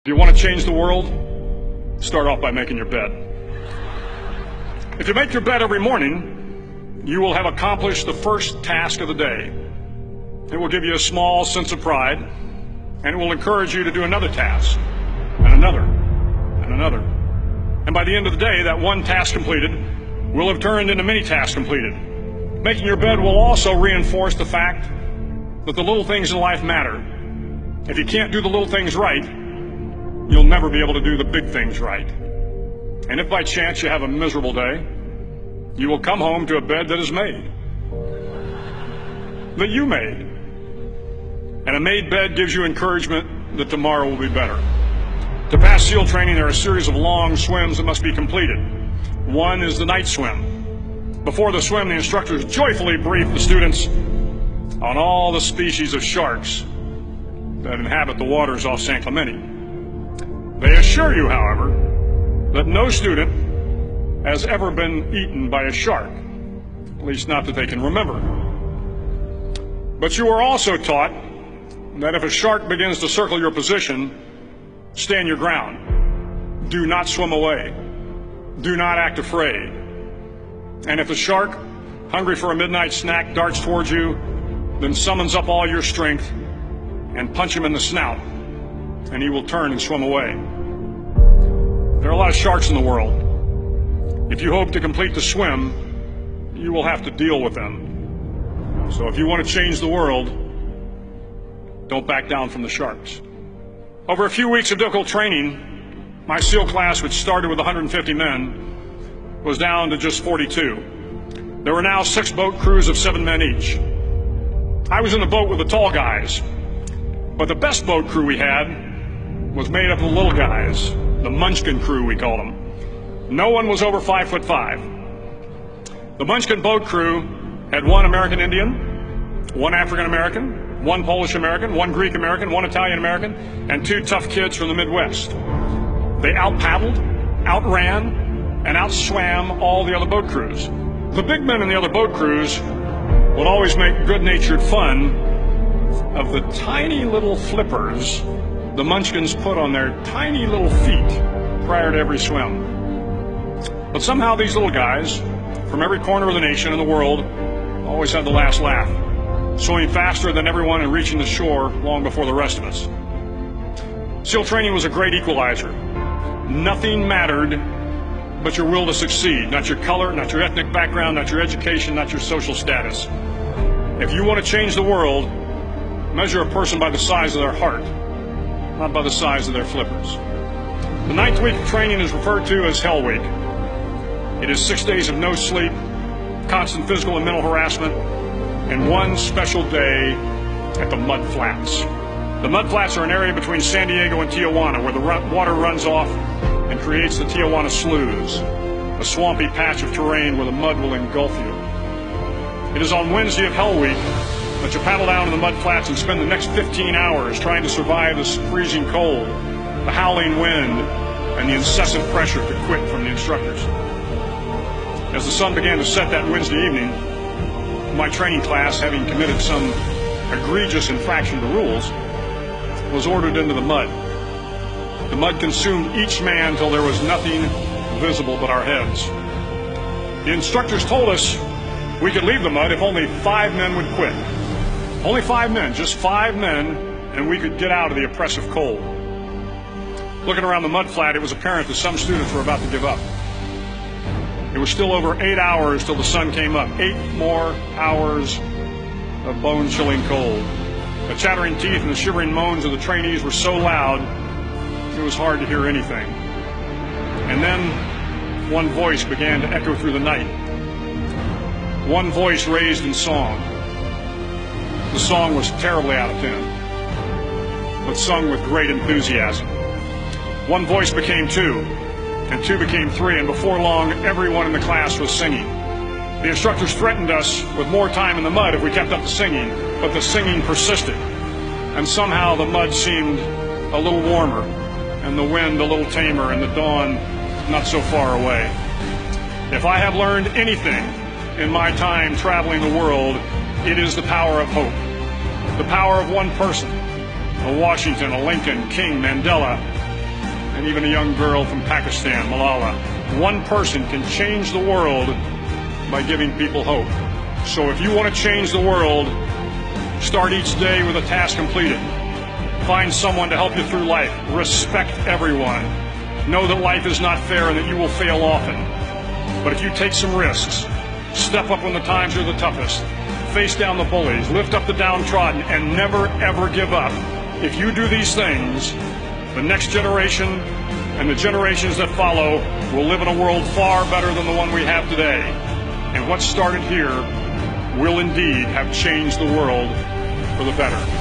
If you want to change the world, start off by making your bed. If you make your bed every morning, you will have accomplished the first task of the day. It will give you a small sense of pride, and it will encourage you to do another task, and another, and another. And by the end of the day, that one task completed will have turned into many tasks completed. Making your bed will also reinforce the fact that the little things in life matter. If you can't do the little things right, you'll never be able to do the big things right. And if by chance you have a miserable day, you will come home to a bed that is made, that you made. And a made bed gives you encouragement that tomorrow will be better. To pass SEAL training, there are a series of long swims that must be completed. One is the night swim. Before the swim, the instructors joyfully brief the students on all the species of sharks that inhabit the waters off San Clemente. They assure you, however, that no student has ever been eaten by a shark, at least not that they can remember. But you are also taught that if a shark begins to circle your position, stand your ground. Do not swim away. Do not act afraid. And if the shark, hungry for a midnight snack, darts towards you, then summons up all your strength and punch him in the snout, and he will turn and swim away. There are a lot of sharks in the world. If you hope to complete the swim, you will have to deal with them. So if you want to change the world, don't back down from the sharks. Over a few weeks of difficult training, my SEAL class, which started with 150 men, was down to just 42. There were now 6 boat crews of 7 men each. I was in the boat with the tall guys, but the best boat crew we had was made up of the little guys, the Munchkin crew, we called them. No one was over 5'5". The Munchkin boat crew had 1 American Indian, 1 African American, 1 Polish American, 1 Greek American, 1 Italian American, and 2 tough kids from the Midwest. They out-paddled, outran, and outswam all the other boat crews. The big men in the other boat crews would always make good-natured fun of the tiny little flippers the Munchkins put on their tiny little feet prior to every swim. But somehow these little guys from every corner of the nation and the world always had the last laugh, swimming faster than everyone and reaching the shore long before the rest of us. SEAL training was a great equalizer. Nothing mattered but your will to succeed, not your color, not your ethnic background, not your education, not your social status. If you want to change the world, measure a person by the size of their heart, not by the size of their flippers. The 9th week of training is referred to as Hell Week. It is 6 days of no sleep, constant physical and mental harassment, and 1 special day at the Mud Flats. The Mud Flats are an area between San Diego and Tijuana where the water runs off and creates the Tijuana Sloughs, a swampy patch of terrain where the mud will engulf you. It is on Wednesday of Hell Week that you paddle down to the Mud Flats and spend the next 15 hours trying to survive the freezing cold, the howling wind, and the incessant pressure to quit from the instructors. As the sun began to set that Wednesday evening, my training class, having committed some egregious infraction to rules, was ordered into the mud. The mud consumed each man till there was nothing visible but our heads. The instructors told us we could leave the mud if only 5 men would quit. Only 5 men, just 5 men, and we could get out of the oppressive cold. Looking around the mud flat, it was apparent that some students were about to give up. It was still over 8 hours till the sun came up. 8 more hours of bone-chilling cold. The chattering teeth and the shivering moans of the trainees were so loud, it was hard to hear anything. And then one voice began to echo through the night. One voice raised in song. The song was terribly out of tune, but sung with great enthusiasm. One voice became 2, and 2 became 3, and before long, everyone in the class was singing. The instructors threatened us with more time in the mud if we kept up the singing, but the singing persisted, and somehow the mud seemed a little warmer, and the wind a little tamer, and the dawn not so far away. If I have learned anything in my time traveling the world, it is the power of hope, the power of one person, a Washington, a Lincoln, King, Mandela, and even a young girl from Pakistan, Malala. One person can change the world by giving people hope. So if you want to change the world, start each day with a task completed. Find someone to help you through life. Respect everyone. Know that life is not fair and that you will fail often. But if you take some risks, step up when the times are the toughest, face down the bullies, lift up the downtrodden, and never ever give up. If you do these things, the next generation and the generations that follow will live in a world far better than the one we have today. And what started here will indeed have changed the world for the better.